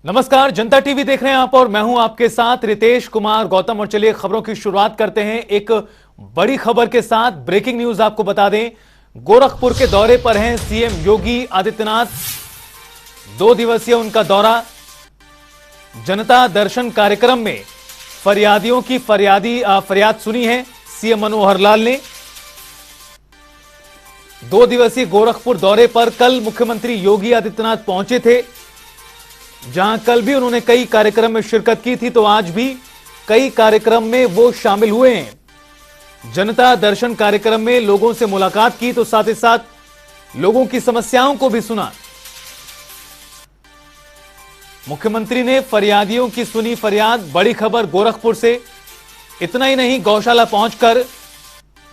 नमस्कार, जनता टीवी देख रहे हैं आप और मैं हूं आपके साथ रितेश कुमार गौतम। और चलिए खबरों की शुरुआत करते हैं एक बड़ी खबर के साथ। ब्रेकिंग न्यूज आपको बता दें, गोरखपुर के दौरे पर हैं सीएम योगी आदित्यनाथ। 2 दिवसीय उनका दौरा। जनता दर्शन कार्यक्रम में फरियादियों की फरियाद सुनी है सीएम मनोहर लाल ने। 2 दिवसीय गोरखपुर दौरे पर कल मुख्यमंत्री योगी आदित्यनाथ पहुंचे थे, जहां कल भी उन्होंने कई कार्यक्रम में शिरकत की थी, तो आज भी कई कार्यक्रम में वो शामिल हुए हैं। जनता दर्शन कार्यक्रम में लोगों से मुलाकात की, तो साथ ही साथ लोगों की समस्याओं को भी सुना। मुख्यमंत्री ने फरियादियों की सुनी फरियाद। बड़ी खबर गोरखपुर से। इतना ही नहीं, गौशाला पहुंचकर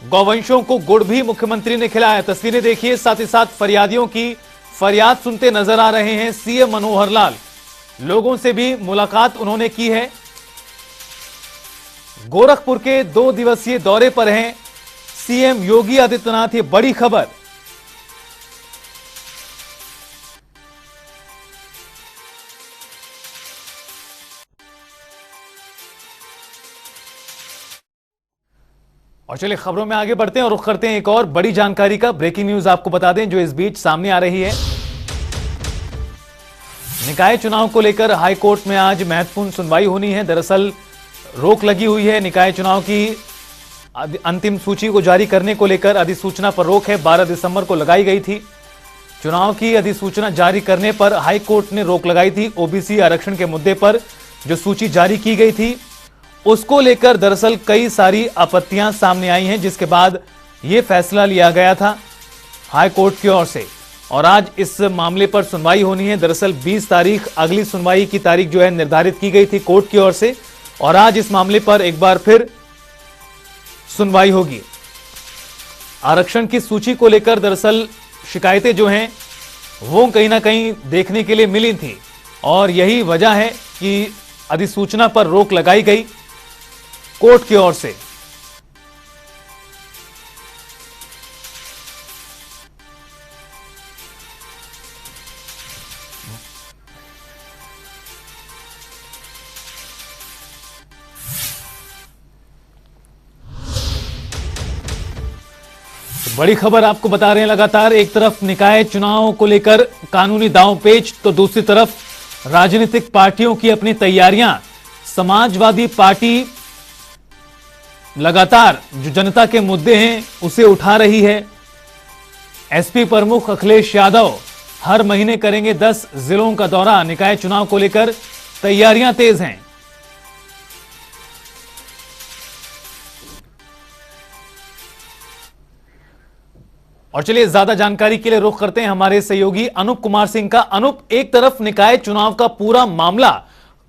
गौवंशों को गुड़ भी मुख्यमंत्री ने खिलाया। तस्वीरें देखिए। साथ ही साथ फरियादियों की फरियाद सुनते नजर आ रहे हैं सीएम मनोहर लाल। लोगों से भी मुलाकात उन्होंने की है। गोरखपुर के 2 दिवसीय दौरे पर हैं सीएम योगी आदित्यनाथ। ये बड़ी खबर। और चलिए खबरों में आगे बढ़ते हैं और रुख करते हैं एक और बड़ी जानकारी का। ब्रेकिंग न्यूज आपको बता दें जो इस बीच सामने आ रही है। निकाय चुनाव को लेकर हाईकोर्ट में आज महत्वपूर्ण सुनवाई होनी है। दरअसल रोक लगी हुई है निकाय चुनाव की अंतिम सूची को जारी करने को लेकर। अधिसूचना पर रोक है, 12 दिसंबर को लगाई गई थी। चुनाव की अधिसूचना जारी करने पर हाईकोर्ट ने रोक लगाई थी। ओबीसी आरक्षण के मुद्दे पर जो सूची जारी की गई थी उसको लेकर दरअसल कई सारी आपत्तियां सामने आई हैं, जिसके बाद यह फैसला लिया गया था हाईकोर्ट की ओर से। और आज इस मामले पर सुनवाई होनी है। दरअसल 20 तारीख अगली सुनवाई की तारीख जो है निर्धारित की गई थी कोर्ट की ओर से, और आज इस मामले पर एक बार फिर सुनवाई होगी। आरक्षण की सूची को लेकर दरअसल शिकायतें जो हैं वो कहीं ना कहीं देखने के लिए मिली थी, और यही वजह है कि अधिसूचना पर रोक लगाई गई कोर्ट की ओर से। बड़ी खबर आपको बता रहे हैं लगातार। एक तरफ निकाय चुनाव को लेकर कानूनी दांवपेच, तो दूसरी तरफ राजनीतिक पार्टियों की अपनी तैयारियां। समाजवादी पार्टी लगातार जो जनता के मुद्दे हैं उसे उठा रही है। एसपी प्रमुख अखिलेश यादव हर महीने करेंगे 10 जिलों का दौरा। निकाय चुनाव को लेकर तैयारियां तेज हैं। और चलिए ज्यादा जानकारी के लिए रुख करते हैं हमारे सहयोगी अनूप कुमार सिंह का। अनूप, एक तरफ निकाय चुनाव का पूरा मामला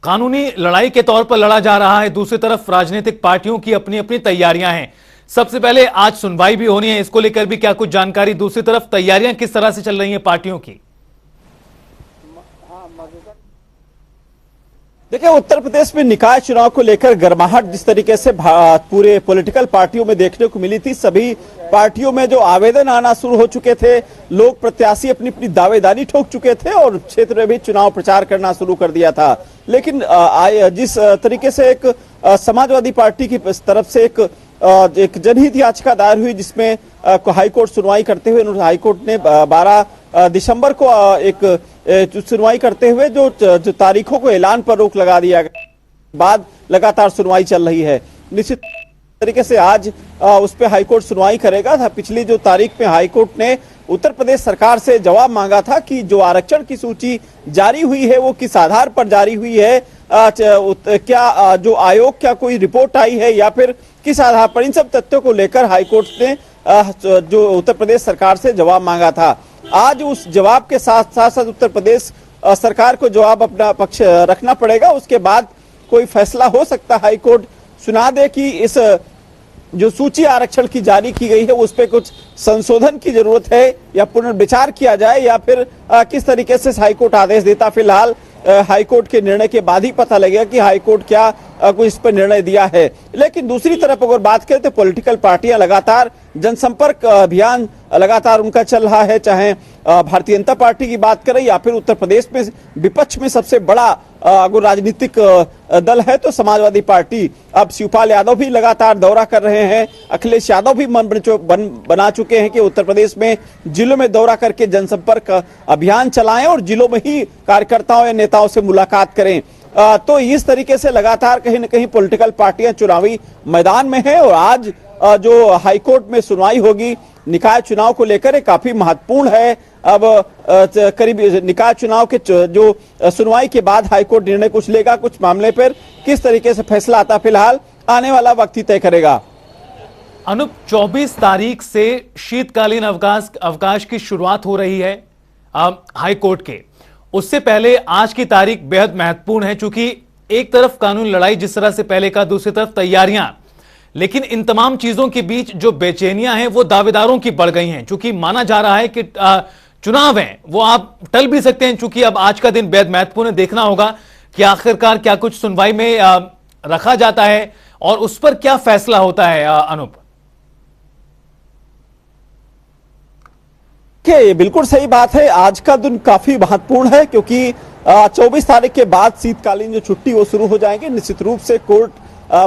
कानूनी लड़ाई के तौर पर लड़ा जा रहा है, दूसरी तरफ राजनीतिक पार्टियों की अपनी अपनी तैयारियां हैं। सबसे पहले आज सुनवाई भी होनी है, इसको लेकर भी क्या कुछ जानकारी? दूसरी तरफ तैयारियां किस तरह से चल रही हैं पार्टियों की? देखिए, उत्तर प्रदेश में निकाय चुनाव को लेकर गर्माहट जिस तरीके से पूरे पॉलिटिकल पार्टियों में देखने को मिली थी, सभी पार्टियों में जो आवेदन आना शुरू हो चुके थे, लोग प्रत्याशी अपनी अपनी दावेदारी ठोक चुके थे और क्षेत्र में भी चुनाव प्रचार करना शुरू कर दिया था। लेकिन जिस तरीके से एक समाजवादी पार्टी की तरफ से एक जनहित याचिका दायर हुई, जिसमें हाईकोर्ट सुनवाई करते हुए हाईकोर्ट ने 12 दिसंबर को एक सुनवाई करते हुए जो तारीखों को ऐलान पर रोक लगा दिया गया। बाद लगातार सुनवाई चल रही है। निश्चित तरीके से आज उस पर हाईकोर्ट सुनवाई करेगा। था पिछली जो तारीख में हाईकोर्ट ने उत्तर प्रदेश सरकार से जवाब मांगा था कि जो आरक्षण की सूची जारी हुई है वो किस आधार पर जारी हुई है, क्या जो आयोग क्या कोई रिपोर्ट आई है या फिर किस आधार पर, इन सब तथ्यों को लेकर हाईकोर्ट ने जो उत्तर प्रदेश सरकार से जवाब मांगा था। आज उस जवाब के साथ साथ उत्तर प्रदेश सरकार को जवाब अपना पक्ष रखना पड़ेगा। उसके बाद कोई फैसला हो सकता है, हाईकोर्ट सुना दे कि इस जो सूची आरक्षण की जारी की गई है उस पर कुछ संशोधन की जरूरत है या पुनर्विचार किया जाए, या फिर किस तरीके से हाईकोर्ट आदेश देता। फिलहाल हाईकोर्ट के निर्णय के बाद ही पता लगेगा कि हाईकोर्ट क्या कोई इस पर निर्णय दिया है। लेकिन दूसरी तरफ अगर बात करें तो पॉलिटिकल पार्टियां लगातार जनसंपर्क अभियान लगातार उनका चल रहा है, चाहे भारतीय जनता पार्टी की बात करें या फिर उत्तर प्रदेश में विपक्ष में सबसे बड़ा अगर राजनीतिक दल है तो समाजवादी पार्टी। अब शिवपाल यादव भी लगातार दौरा कर रहे हैं, अखिलेश यादव भी मन बना चुके हैं कि उत्तर प्रदेश में जिलों में दौरा करके जनसंपर्क अभियान चलाएं और जिलों में ही कार्यकर्ताओं या नेताओं से मुलाकात करें। तो इस तरीके से लगातार कहीं न कहीं पॉलिटिकल पार्टियां चुनावी मैदान में हैं और आज जो हाईकोर्ट में सुनवाई होगी निकाय चुनाव को लेकर काफी महत्वपूर्ण है। अब करीब निकाय चुनाव के जो सुनवाई के बाद हाईकोर्ट निर्णय कुछ लेगा, कुछ मामले पर किस तरीके से फैसला आता फिलहाल आने वाला वक्त ही तय करेगा। अनुप, 24 तारीख से शीतकालीन अवकाश की शुरुआत हो रही है हाईकोर्ट के। उससे पहले आज की तारीख बेहद महत्वपूर्ण है, क्योंकि एक तरफ कानून लड़ाई जिस तरह से पहले का, दूसरी तरफ तैयारियां, लेकिन इन तमाम चीजों के बीच जो बेचैनियां हैं वो दावेदारों की बढ़ गई हैं, क्योंकि माना जा रहा है कि चुनाव हैं वो आप टल भी सकते हैं। चूंकि अब आज का दिन बेहद महत्वपूर्ण है, देखना होगा कि आखिरकार क्या कुछ सुनवाई में रखा जाता है और उस पर क्या फैसला होता है। अनुप, ये बिल्कुल सही बात है, आज का दिन काफी महत्वपूर्ण है क्योंकि 24 तारीख के बाद शीतकालीन जो छुट्टी वो शुरू हो जाएंगे, निश्चित रूप से कोर्ट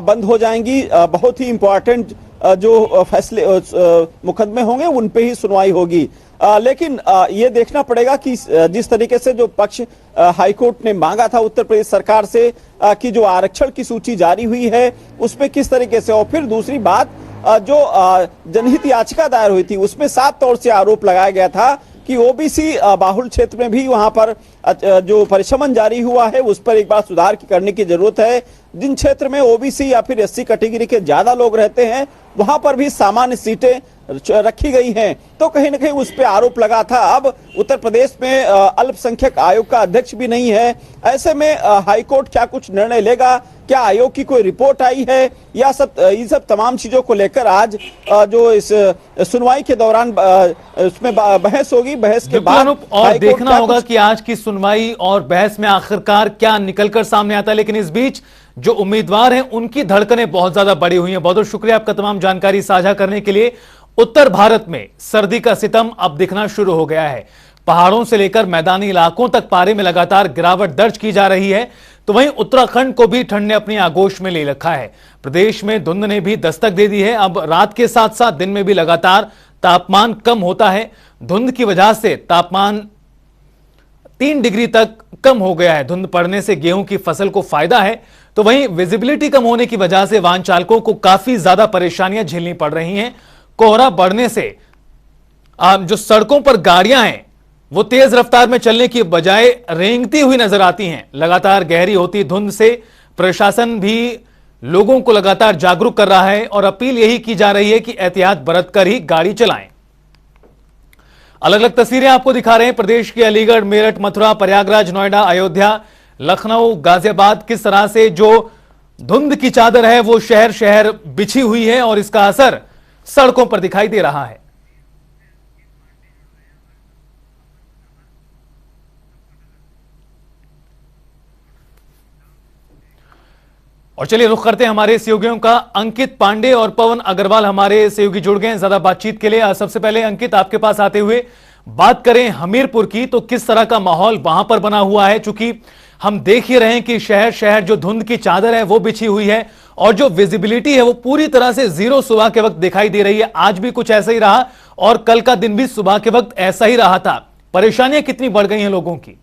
बंद हो जाएंगी। बहुत ही इंपॉर्टेंट जो फैसले मुकदमे होंगे उन पे ही सुनवाई होगी। लेकिन ये देखना पड़ेगा कि जिस तरीके से जो पक्ष हाईकोर्ट ने मांगा था उत्तर प्रदेश सरकार से कि जो आरक्षण की सूची जारी हुई है उस पे किस तरीके से, और फिर दूसरी बात जो जनहित याचिका दायर हुई थी उसमें साफ तौर से आरोप लगाया गया था कि ओबीसी बाहुल क्षेत्र में भी वहां पर जो परिसमन जारी हुआ है उस पर एक बार सुधार करने की जरूरत है। जिन क्षेत्र में ओबीसी या फिर एससी कैटेगरी के ज्यादा लोग रहते हैं वहां पर भी सामान्य सीटें रखी गई हैं, तो कहीं ना कहीं उस पर आरोप लगा था। अब उत्तर प्रदेश में अल्पसंख्यक आयोग का अध्यक्ष भी नहीं है, ऐसे में हाईकोर्ट क्या कुछ निर्णय लेगा, क्या आयोग की कोई रिपोर्ट आई है, या इन सब तमाम चीजों को लेकर आज जो इस सुनवाई के दौरान उसमें बहस होगी। बहस के बाद और देखना होगा कि आज की सुनवाई और बहस में आखिरकार क्या निकलकर सामने आता है। लेकिन इस बीच जो उम्मीदवार हैं उनकी धड़कनें बहुत ज्यादा बढ़ी हुई हैं। बहुत बहुत शुक्रिया आपका तमाम जानकारी साझा करने के लिए। उत्तर भारत में सर्दी का सितम अब दिखना शुरू हो गया है। पहाड़ों से लेकर मैदानी इलाकों तक पारे में लगातार गिरावट दर्ज की जा रही है, तो वहीं उत्तराखंड को भी ठंड ने अपनी आगोश में ले रखा है। प्रदेश में धुंध ने भी दस्तक दे दी है। अब रात के साथ साथ दिन में भी लगातार तापमान कम होता है। धुंध की वजह से तापमान 3 डिग्री तक कम हो गया है। धुंध पड़ने से गेहूं की फसल को फायदा है, तो वहीं विजिबिलिटी कम होने की वजह से वाहन चालकों को काफी ज्यादा परेशानियां झेलनी पड़ रही हैं। कोहरा बढ़ने से जो सड़कों पर गाड़ियां हैं वो तेज रफ्तार में चलने की बजाय रेंगती हुई नजर आती हैं। लगातार गहरी होती धुंध से प्रशासन भी लोगों को लगातार जागरूक कर रहा है और अपील यही की जा रही है कि एहतियात बरतकर ही गाड़ी चलाएं। अलग अलग तस्वीरें आपको दिखा रहे हैं प्रदेश के अलीगढ़, मेरठ, मथुरा, प्रयागराज, नोएडा, अयोध्या, लखनऊ, गाजियाबाद। किस तरह से जो धुंध की चादर है वो शहर शहर बिछी हुई है और इसका असर सड़कों पर दिखाई दे रहा है। और चलिए रुख करते हैं हमारे सहयोगियों का। अंकित पांडे और पवन अग्रवाल हमारे सहयोगी जुड़ गए हैं ज्यादा बातचीत के लिए। सबसे पहले अंकित, आपके पास आते हुए बात करें हमीरपुर की, तो किस तरह का माहौल वहां पर बना हुआ है? चूंकि हम देख ही रहे हैं कि शहर शहर जो धुंध की चादर है वो बिछी हुई है और जो विजिबिलिटी है वो पूरी तरह से जीरो सुबह के वक्त दिखाई दे रही है। आज भी कुछ ऐसा ही रहा और कल का दिन भी सुबह के वक्त ऐसा ही रहा था। परेशानियां कितनी बढ़ गई हैं लोगों की?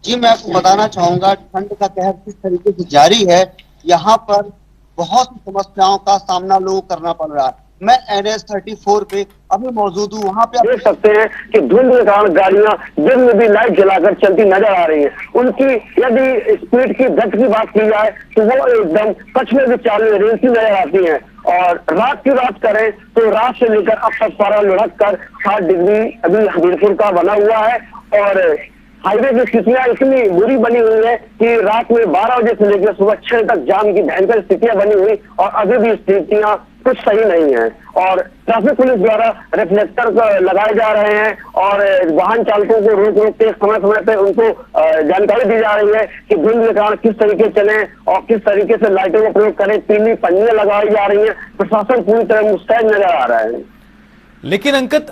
जी, मैं आपको बताना चाहूंगा ठंड का कहर किस तरीके से जारी है। यहाँ पर बहुत सी समस्याओं का सामना लोगों को करना पड़ रहा है। मैं NH 34 पे अभी मौजूद हूँ। वहाँ पे आप देख सकते हैं कि धुंध के कारण गाड़ियां दिन में भी लाइट जलाकर चलती नजर आ रही है। उनकी यदि स्पीड की गति की बात की जाए तो वो एकदम कच्छ में भी चालू रेंसी नजर आती है। और रात की बात करें तो रात से लेकर अब तक पारा लुढ़क कर 60 डिग्री अभी हमीरपुर का बना हुआ है। और हाईवे की स्थितियां इतनी बुरी बनी हुई है कि रात में 12 बजे से लेकर सुबह 6 तक जाम की भयंकर स्थितियां बनी हुई और अभी भी स्थितियां कुछ सही नहीं है। और ट्रैफिक पुलिस द्वारा रिफ्लेक्टर लगाए जा रहे हैं और वाहन चालकों को रोक रोक के समय समय पे उनको जानकारी दी जा रही है कि धुंध के कारण किस तरीके चले और किस तरीके से लाइटों का प्रयोग करें। पीली पन्नियां लगाई जा रही है। प्रशासन पूरी तरह मुस्तैद नजर आ रहा है। लेकिन अंकित,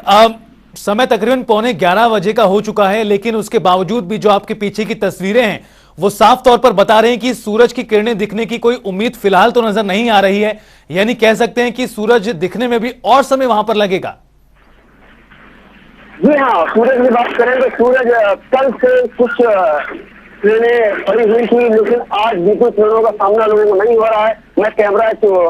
समय तकरीबन 11:15 का हो चुका है, लेकिन उसके बावजूद भी जो आपके पीछे की तस्वीरें हैं वो साफ तौर पर बता रहे हैं कि सूरज की किरणें दिखने की कोई उम्मीद फिलहाल तो नजर नहीं आ रही है। यानी कह सकते हैं कि सूरज दिखने में भी और समय वहां पर लगेगा। जी हाँ, सूरज की बात करें तो सूरज कल से कुछ ट्रेनें पड़ी हुई थी, लेकिन आज बिल्कुल ट्रेनों का सामना लोगों को नहीं हो रहा है। मैं कैमरा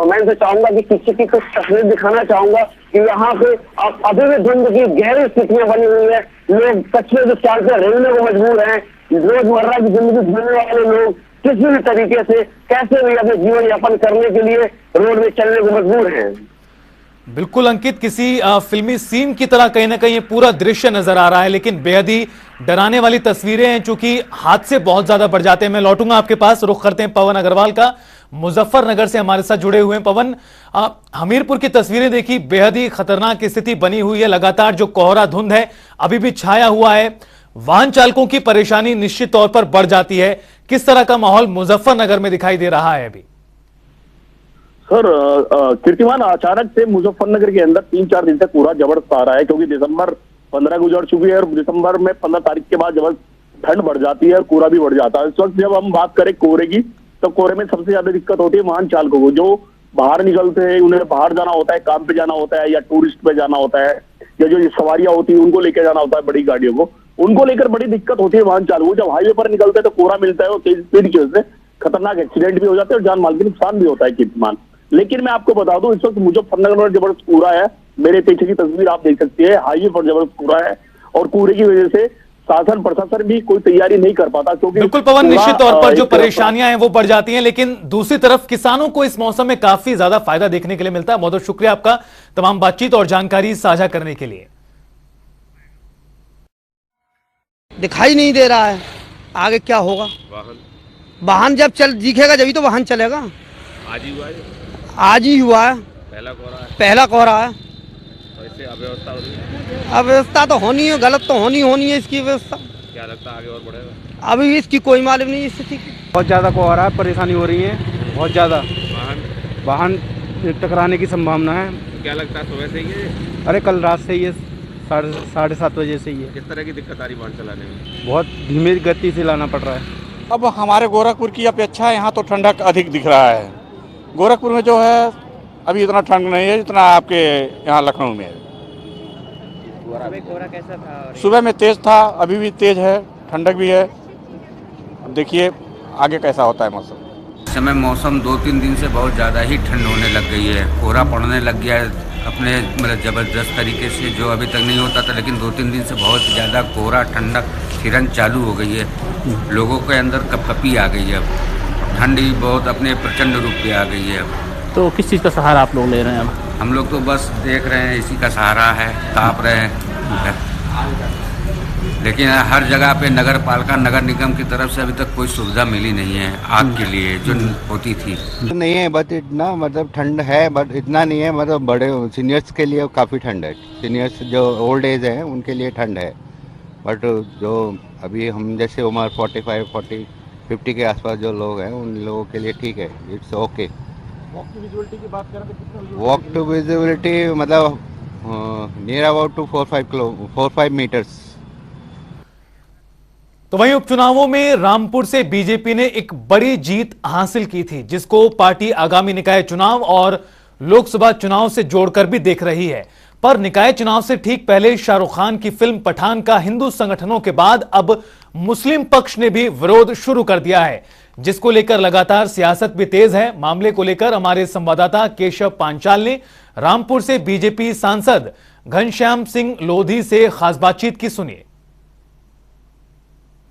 मैन से चाहूंगा कि पीछे की कुछ तस्वीर दिखाना चाहूंगा कि यहाँ पे अब अभी भी धुंध की गहरी स्थितियां बनी हुई है। लोग कचरे के चाल से रेलने को मजबूर हैं। रोजमर्रा की जिंदगी जीने वाले लोग किसी भी तरीके से कैसे भी अपने जीवन यापन करने के लिए रोड में चलने को मजबूर हैं। बिल्कुल अंकित, किसी फिल्मी सीन की तरह कहीं ना कहीं ये पूरा दृश्य नजर आ रहा है, लेकिन बेहद ही डराने वाली तस्वीरें हैं चूंकि हादसे बहुत ज्यादा बढ़ जाते हैं। मैं लौटूंगा आपके पास, रुख करते हैं पवन अग्रवाल का, मुजफ्फरनगर से हमारे साथ जुड़े हुए हैं। पवन, हमीरपुर की तस्वीरें देखी, बेहद ही खतरनाक स्थिति बनी हुई है। लगातार जो कोहरा धुंध है अभी भी छाया हुआ है, वाहन चालकों की परेशानी निश्चित तौर पर बढ़ जाती है। किस तरह का माहौल मुजफ्फरनगर में दिखाई दे रहा है अभी? सर, कीर्तिमान, अचानक से मुजफ्फरनगर के अंदर 3-4 दिन से पूरा जबरदस्त आ रहा है, क्योंकि दिसंबर 15 गुजर चुकी है और दिसंबर में 15 तारीख के बाद जबरदस्त ठंड बढ़ जाती है और कोहरा भी बढ़ जाता है। इस वक्त जब हम बात करें कोहरे की, तो कोहरे में सबसे ज्यादा दिक्कत होती है वाहन चालकों को, जो बाहर निकलते हैं, उन्हें बाहर जाना होता है, काम पे जाना होता है या टूरिस्ट पे जाना होता है, या जो सवारियां होती है उनको लेकर जाना होता है बड़ी गाड़ियों को, उनको लेकर बड़ी दिक्कत होती है वाहन चालकों। जब हाईवे पर निकलते हैं तो कोहरा मिलता है और तेज स्पीड की वजह से खतरनाक एक्सीडेंट भी हो जाते हैं और जान माल के नुकसान भी होता है कीर्तिमान। लेकिन मैं आपको बता दूं, इस वक्त मुजफ्फरनगर में जबरदस्त कोहरा है। मेरे पीछे की तस्वीर आप देख सकते हैं, हाईवे पर जबरदस्त कोहरा है और कोहरे की वजह से शासन प्रशासन भी कोई तैयारी नहीं कर पाता, क्योंकि बिल्कुल पवन, निश्चित तौर पर जो परेशानियां हैं वो बढ़ जाती हैं, लेकिन दूसरी तरफ किसानों को इस मौसम में काफी ज्यादा फायदा देखने के लिए मिलता है। बहुत बहुत शुक्रिया आपका तमाम बातचीत और जानकारी साझा करने के लिए। दिखाई नहीं दे रहा है आगे क्या होगा। वाहन जब दिखेगा जब ही तो वाहन चलेगा। आज ही हुआ है, आज ही हुआ है, पहला कोहरा है। तो इससे अव्यवस्था हो रही है। अव्यवस्था तो होनी है, गलत तो होनी है इसकी व्यवस्था। क्या लगता है आगे और बढ़ेगा? अभी भी इसकी कोई मालूम नहीं स्थिति की। बहुत ज़्यादा कोहरा है, परेशानी हो रही है बहुत ज़्यादा। वाहन टकराने की संभावना है। क्या लगता है सुबह से ही है? अरे कल रात से ही है, 7:30 बजे से ही है। किस तरह की दिक्कत आ रही वाहन चलाने में? बहुत धीमी गति से लाना पड़ रहा है। अब हमारे गोरखपुर की अपेक्षा यहाँ तो ठंडक अधिक दिख रहा है। गोरखपुर में जो है अभी इतना ठंड नहीं है जितना आपके यहाँ लखनऊ में है। कोहरा कैसा था? सुबह में तेज था, अभी भी तेज है, ठंडक भी है। अब देखिए आगे कैसा होता है मौसम। इस समय मौसम 2-3 दिन से बहुत ज़्यादा ही ठंड होने लग गई है, कोहरा पड़ने लग गया है अपने मतलब ज़बरदस्त तरीके से, जो अभी तक नहीं होता था, लेकिन 2-3 दिन से बहुत ज़्यादा कोहरा ठंडक किरण चालू हो गई है। लोगों के अंदर कपकपी आ गई है, अब ठंड भी बहुत अपने प्रचंड रूप पे आ गई है। अब तो किस चीज़ का सहारा आप लोग ले रहे हैं? अब हम लोग तो बस देख रहे हैं, इसी का सहारा है, ताप रहे हैं। लेकिन हर जगह पे नगर पालिका नगर निगम की तरफ से अभी तक कोई सुविधा मिली नहीं है आग के लिए जो होती थी। नहीं है, बट इतना मतलब ठंड है, बट इतना नहीं है, मतलब बड़े सीनियर्स के लिए काफ़ी ठंड है। सीनियर्स जो ओल्ड एज है उनके लिए ठंड है, बट जो अभी हम जैसे उम्र 45, 40, 50 के आसपास जो लोग हैं उन लोगों के लिए ठीक है, it's okay. Walk to visibility की बात करें तो कितना? वॉक टू विजिबिलिटी मतलब नियर अबाउट टू 4-5 मीटर्स। तो वहीं उपचुनावों में रामपुर से बीजेपी ने एक बड़ी जीत हासिल की थी, जिसको पार्टी आगामी निकाय चुनाव और लोकसभा चुनाव से जोड़कर भी देख रही है। पर निकाय चुनाव से ठीक पहले शाहरुख खान की फिल्म पठान का हिंदू संगठनों के बाद अब मुस्लिम पक्ष ने भी विरोध शुरू कर दिया है, जिसको लेकर लगातार सियासत भी तेज है। मामले को लेकर हमारे संवाददाता केशव पांचाल ने रामपुर से बीजेपी सांसद घनश्याम सिंह लोधी से खास बातचीत की, सुनिए।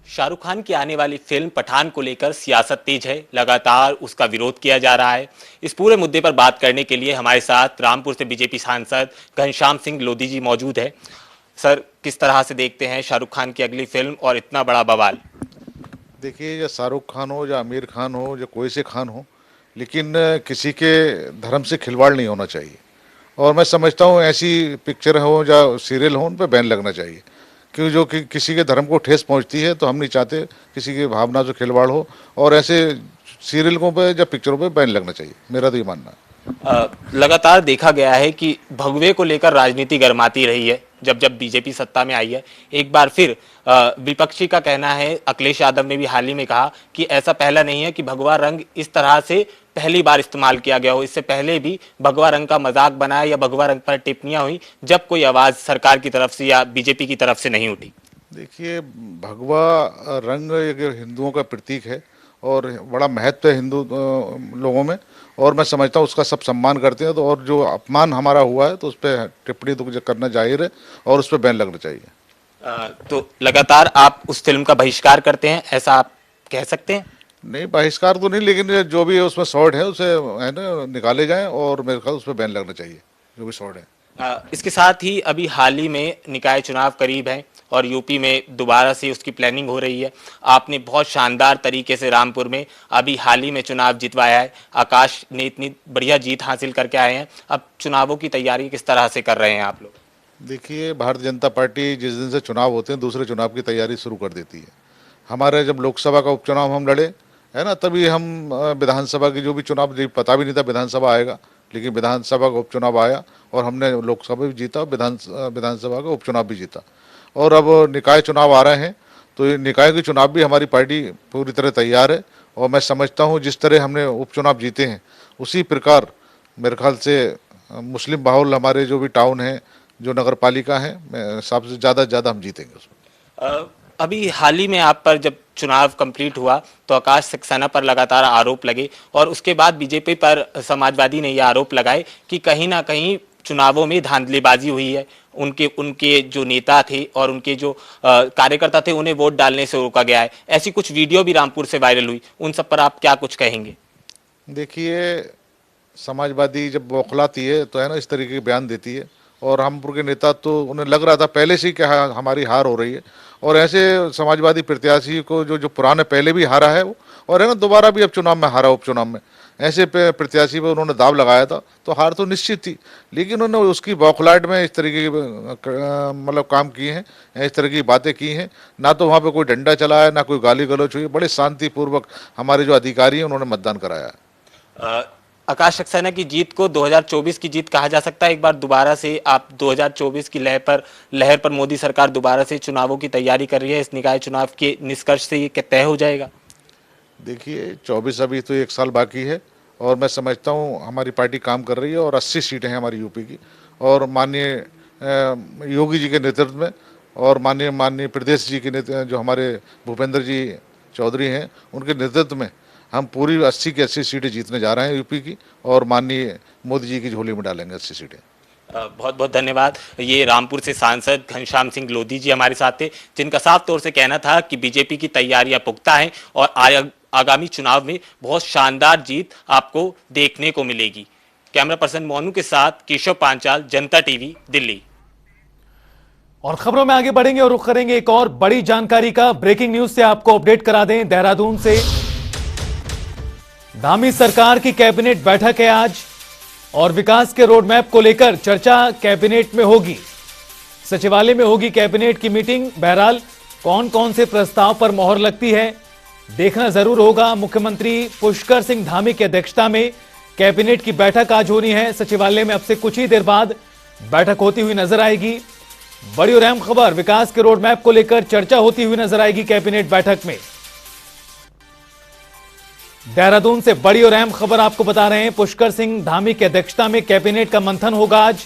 शाहरुख खान की आने वाली फिल्म पठान को लेकर सियासत तेज है, लगातार उसका विरोध किया जा रहा है। इस पूरे मुद्दे पर बात करने के लिए हमारे साथ रामपुर से बीजेपी सांसद घनश्याम सिंह लोधी जी मौजूद है। सर, किस तरह से देखते हैं शाहरुख खान की अगली फिल्म और इतना बड़ा बवाल? देखिए, या शाहरुख खान हो या आमिर खान हो या कोई से खान हो, लेकिन किसी के धर्म से खिलवाड़ नहीं होना चाहिए। और मैं समझता हूँ ऐसी पिक्चर हो या सीरियल हो, उन पर बैन लगना चाहिए, क्योंकि जो किसी के धर्म को ठेस पहुंचती है तो हम नहीं चाहते किसी की भावना से खिलवाड़ हो, और ऐसे सीरियलों पे या पिक्चरों पे बैन लगना चाहिए, मेरा तो ये मानना है। लगातार देखा गया है कि भगवे को लेकर राजनीति गर्माती रही है, जब जब बीजेपी सत्ता में आई है। एक बार फिर विपक्षी का कहना है, अखिलेश यादव ने भी हाल ही में कहा कि ऐसा पहला नहीं है कि भगवा रंग इस तरह से पहली बार इस्तेमाल किया गया हो। इससे पहले भी भगवा रंग का मजाक बनाया या भगवा रंग पर टिप्पणियां हुई जब कोई आवाज सरकार की तरफ से या बीजेपी की तरफ से नहीं उठी। देखिए, भगवा रंग एक हिंदुओं का प्रतीक है और बड़ा महत्व है हिंदू लोगों में, और मैं समझता हूँ उसका सब सम्मान करते हैं। तो और जो अपमान हमारा हुआ है तो उस पर टिप्पणी तो करना जाहिर है और उस पर बैन लगना चाहिए। तो लगातार आप उस फिल्म का बहिष्कार करते हैं, ऐसा आप कह सकते हैं? नहीं, बहिष्कार तो नहीं, लेकिन जो भी उसमें शॉर्ट है उसे है ना निकाले जाएं और मेरे ख्याल उस पर बैन लगना चाहिए जो भी शॉर्ट है। इसके साथ ही अभी हाल ही में निकाय चुनाव करीब हैं और यूपी में दोबारा से उसकी प्लानिंग हो रही है। आपने बहुत शानदार तरीके से रामपुर में अभी हाल ही में चुनाव जितवाया है। आकाश ने इतनी बढ़िया जीत हासिल करके आए हैं, अब चुनावों की तैयारी किस तरह से कर रहे हैं आप लोग? देखिए, भारतीय जनता पार्टी जिस दिन से चुनाव होते हैं दूसरे चुनाव की तैयारी शुरू कर देती है। हमारे जब लोकसभा का उपचुनाव हम लड़े है ना, तभी हम विधानसभा की जो भी चुनाव, पता भी नहीं था विधानसभा आएगा, लेकिन विधानसभा का उपचुनाव आया और हमने लोकसभा भी जीता, विधानसभा का उपचुनाव भी जीता। और अब निकाय चुनाव आ रहे हैं तो ये निकाय के चुनाव भी हमारी पार्टी पूरी तरह तैयार है। और मैं समझता हूँ जिस तरह हमने उपचुनाव जीते हैं उसी प्रकार मेरे ख्याल से मुस्लिम बाहुल हमारे जो भी टाउन है, जो नगर पालिका है, सबसे ज़्यादा हम जीतेंगे उसमें। अभी हाल ही में आप पर जब चुनाव कंप्लीट हुआ तो आकाश सक्सेना पर लगातार आरोप लगे और उसके बाद बीजेपी पर समाजवादी ने यह आरोप लगाए कि कहीं ना कहीं चुनावों में धांधलीबाजी हुई है। उनके जो नेता थे और उनके जो कार्यकर्ता थे उन्हें वोट डालने से रोका गया है। ऐसी कुछ वीडियो भी रामपुर से वायरल हुई, उन सब पर आप क्या कुछ कहेंगे? देखिए, समाजवादी जब बौखलाती है तो है ना इस तरीके के बयान देती है, और रामपुर के नेता तो उन्हें लग रहा था पहले से ही कि हमारी हार हो रही है। और ऐसे समाजवादी प्रत्याशी को जो पुराने पहले भी हारा है वो, और है ना दोबारा भी अब चुनाव में हारा, उपचुनाव में ऐसे प्रत्याशी पर उन्होंने दाव लगाया था तो हार तो निश्चित थी। लेकिन उन्होंने उसकी बौखलाहट में इस तरीके के मतलब काम किए हैं, इस तरह की बातें की हैं। ना तो वहाँ पे कोई डंडा चला है, ना कोई गाली गलौच हुई। बड़े शांतिपूर्वक हमारे जो अधिकारी हैं उन्होंने मतदान कराया है। आकाश सक्सेना की जीत को 2024 की जीत कहा जा सकता है? एक बार दोबारा से आप 2024 की लहर पर मोदी सरकार दोबारा से चुनावों की तैयारी कर रही है। इस निकाय चुनाव के निष्कर्ष से ये तय हो जाएगा? देखिए, 24 अभी तो 1 साल बाकी है और मैं समझता हूँ हमारी पार्टी काम कर रही है और 80 सीटें हैं हमारी यूपी की। और माननीय योगी जी के नेतृत्व में और माननीय प्रदेश जी के जो हमारे भूपेंद्र जी चौधरी हैं उनके नेतृत्व में हम पूरी 80 की 80 सीटें जीतने जा रहे हैं यूपी की, और माननीय मोदी जी की झोली में डालेंगे 80 सीटें। बहुत बहुत धन्यवाद। ये रामपुर से सांसद घनश्याम सिंह लोधी जी हमारे साथ थे, जिनका साफ तौर से कहना था कि बीजेपी की तैयारियां पुख्ता हैं और आगामी चुनाव में बहुत शानदार जीत आपको देखने को मिलेगी। कैमरा पर्सन मोनू के साथ केशव पांचाल, जनता टीवी, दिल्ली। और खबरों में आगे बढ़ेंगे और रुख करेंगे एक और बड़ी जानकारी का। ब्रेकिंग न्यूज से आपको अपडेट करा दें। देहरादून से धामी सरकार की कैबिनेट बैठक है आज और विकास के रोड मैप को लेकर चर्चा कैबिनेट में होगी। सचिवालय में होगी कैबिनेट की मीटिंग। बहरहाल कौन कौन से प्रस्ताव पर मोहर लगती है देखना जरूर होगा। मुख्यमंत्री पुष्कर सिंह धामी की अध्यक्षता में कैबिनेट की बैठक आज होनी है। सचिवालय में अब से कुछ ही देर बाद बैठक होती हुई नजर आएगी। बड़ी और अहम खबर, विकास के रोड मैप को लेकर चर्चा होती हुई नजर आएगी कैबिनेट बैठक में। देहरादून से बड़ी और अहम खबर आपको बता रहे हैं। पुष्कर सिंह धामी की अध्यक्षता में कैबिनेट का मंथन होगा आज।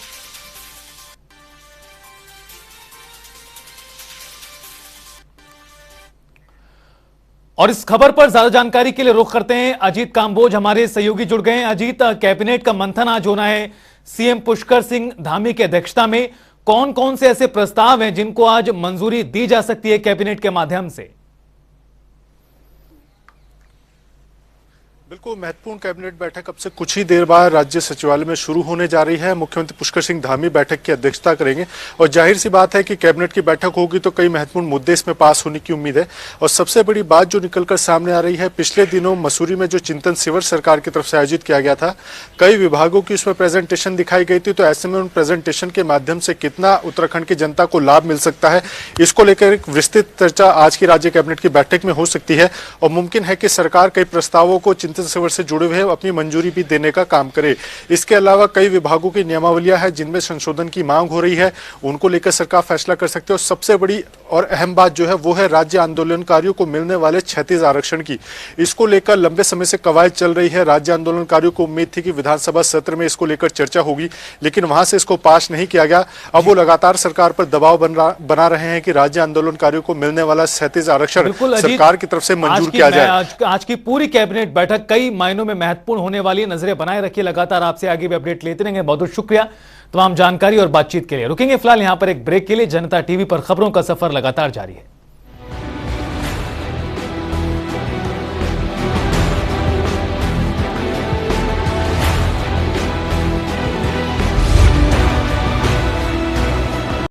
और इस खबर पर ज्यादा जानकारी के लिए रुख करते हैं। अजीत काम्बोज हमारे सहयोगी जुड़ गए हैं। अजीत, कैबिनेट का मंथन आज होना है सीएम पुष्कर सिंह धामी की अध्यक्षता में। कौन कौन से ऐसे प्रस्ताव हैं जिनको आज मंजूरी दी जा सकती है कैबिनेट के माध्यम से? बिल्कुल महत्वपूर्ण कैबिनेट बैठक अब से कुछ ही देर बाद राज्य सचिवालय में शुरू होने जा रही है। मुख्यमंत्री पुष्कर सिंह धामी बैठक की अध्यक्षता करेंगे और जाहिर सी बात है कि कैबिनेट की बैठक होगी तो कई महत्वपूर्ण मुद्दे इसमें पास होने की उम्मीद है। और सबसे बड़ी बात जो निकलकर सामने आ रही है, पिछले दिनों मसूरी में जो चिंतन शिविर सरकार की तरफ से आयोजित किया गया था, कई विभागों की उसमें प्रेजेंटेशन दिखाई गई थी। तो ऐसे में उन प्रेजेंटेशन के माध्यम से कितना उत्तराखंड की जनता को लाभ मिल सकता है, इसको लेकर एक विस्तृत चर्चा आज की राज्य कैबिनेट की बैठक में हो सकती है। और मुमकिन है कि सरकार कई प्रस्तावों को चिंतन मंत्रिसभा से जुड़े हुए हैं अपनी मंजूरी भी देने का काम करे। इसके अलावा कई विभागों की नियमावलियां हैं जिनमें संशोधन की मांग हो रही है, उनको लेकर सरकार फैसला कर सकती है। और सबसे बड़ी और अहम बात जो है वो है राज्य आंदोलनकारियों को मिलने वाले 36 आरक्षण की। इसको लेकर लंबे समय से कवायद चल रही है। राज्य आंदोलनकारियों को उम्मीद थी कि विधानसभा सत्र में इसको लेकर चर्चा होगी, लेकिन वहां से इसको पास नहीं किया गया। अब वो लगातार सरकार पर दबाव बना रहे हैं कि राज्य आंदोलनकारियों को मिलने वाला 37 आरक्षण सरकार की तरफ से मंजूर किया जाए। आज की पूरी कैबिनेट बैठक कई मायनों में महत्वपूर्ण होने वाली है। नजरें बनाए रखिए, लगातार आपसे आगे भी अपडेट लेते रहेंगे। बहुत बहुत शुक्रिया तमाम जानकारी और बातचीत के लिए। रुकेंगे फिलहाल यहां पर एक ब्रेक के लिए। जनता टीवी पर खबरों का सफर लगातार जारी है।